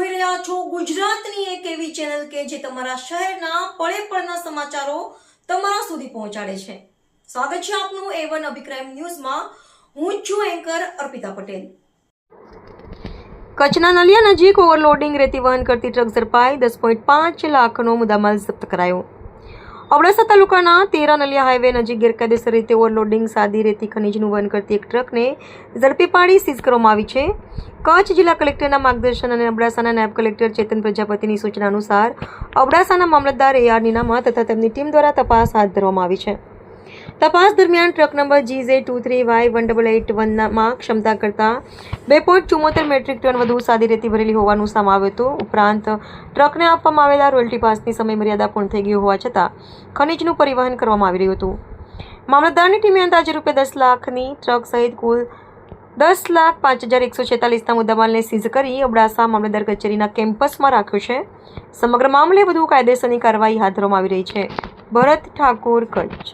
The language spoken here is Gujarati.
જોઈ રહ્યા છો ગુજરાતની એક એવી ચેનલ કે જે તમારા શહેરના પળે પળના સમાચારો તમારા સુધી પહોંચાડે છે। સ્વાગત છે આપનું A1 અભિક્રાઇમ ન્યૂઝમાં। હું છું એન્કર અર્પિતા પટેલ। કચ્છના નલિયા નજીક ઓવરલોડિંગ રેતી વહન કરતી ટ્રક ઝડપાઈ 10.5 લાખનો મુદ્દામાલ જપ્ત કરાયો। અબડાસા તાલુકાના તેરા નલિયા હાઈવે નજીક ગેરકાયદેસર રીતે ઓવરલોડિંગ સાદી રેતી ખનીજનું વહન કરતી એક ટ્રકને ઝડપી પાડી સીઝ કરવામાં આવી છે। કચ્છ જિલ્લા કલેક્ટરના માર્ગદર્શન અને અબડાસાના નાયબ કલેક્ટર ચેતન પ્રજાપતિની સૂચના અનુસાર અબડાસાના મામલતદાર AR નીનામા તથા તેમની ટીમ દ્વારા તપાસ હાથ ધરવામાં આવી છે। તપાસ દરમિયાન ટ્રક નંબર GZ23Y1881માં ક્ષમતા કરતાં 2.74 મેટ્રિક ટન વધુ સાદી રેતી ભરેલી હોવાનું સામે આવ્યું હતું। ઉપરાંત ટ્રકને આપવામાં આવેલા રોયલ્ટી પાસની સમયમર્યાદા પૂર્ણ થઈ ગઈ હોવા છતાં ખનીજનું પરિવહન કરવામાં આવી રહ્યું હતું। મામલતદારની ટીમે અંદાજે રૂપિયા 10 લાખની ટ્રક સહિત કુલ 10,05,146ના મુદ્દામાલને સીઝ કરી અબડાસા મામલતદાર કચેરીના કેમ્પસમાં રાખ્યો છે। સમગ્ર મામલે વધુ કાયદેસરની કાર્યવાહી હાથ ધરવામાં આવી રહી છે। ભરત ઠાકોર, કચ્છ।